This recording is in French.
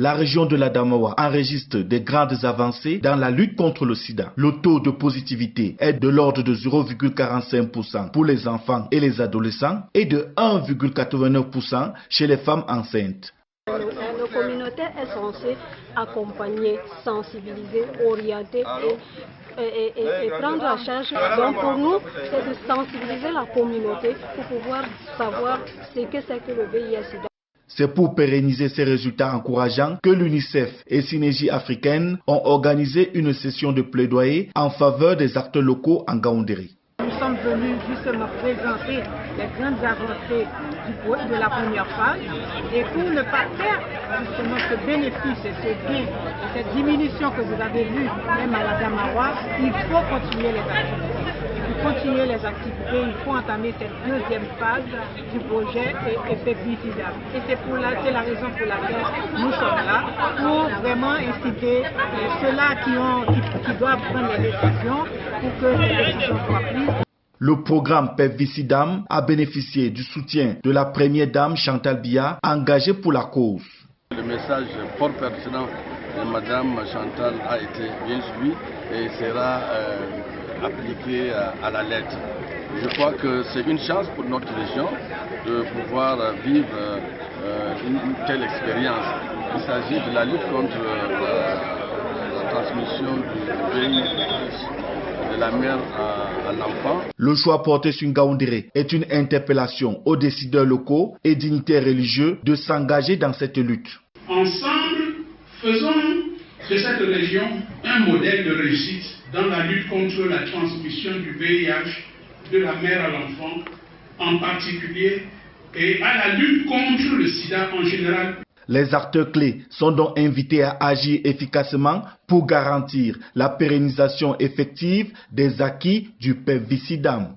La région de l'Adamawa enregistre des grandes avancées dans la lutte contre le sida. Le taux de positivité est de l'ordre de 0,45% pour les enfants et les adolescents et de 1,89% chez les femmes enceintes. Nos communautés sont censées accompagner, sensibiliser, orienter et prendre en charge. Donc pour nous, c'est de sensibiliser la communauté pour pouvoir savoir ce que c'est que le VIH-Sida. C'est pour pérenniser ces résultats encourageants que l'UNICEF et Synergie africaine ont organisé une session de plaidoyer en faveur des acteurs locaux en Gaoundéré. Nous sommes venus justement présenter les grandes avancées de la première phase et pour ne pas perdre justement ce bénéfice et ce gain, cette diminution que vous avez vue même à l'Adamawa, il faut continuer les activités. Pour continuer les activités, il faut entamer cette deuxième phase du projet PEV-VISIDA. Et c'est la raison pour laquelle nous sommes là, pour vraiment inciter ceux-là qui doivent prendre les décisions pour que les décisions soient prises. Le programme PEV-VISIDAM a bénéficié du soutien de la première dame Chantal Biya, engagée pour la cause. Le message fort pertinent de Madame Chantal a été bien suivi et sera appliqué à la lettre. Je crois que c'est une chance pour notre région de pouvoir vivre une telle expérience. Il s'agit de la lutte contre la transmission du VIH de la mère à l'enfant. Le choix porté sur Gaoundéré est une interpellation aux décideurs locaux et dignitaires religieux de s'engager dans cette lutte. Ensemble, faisons de cette région un modèle de réussite dans la lutte contre la transmission du VIH de la mère à l'enfant en particulier et à la lutte contre le sida en général. Les acteurs clés sont donc invités à agir efficacement pour garantir la pérennisation effective des acquis du PEV-VISIDAM.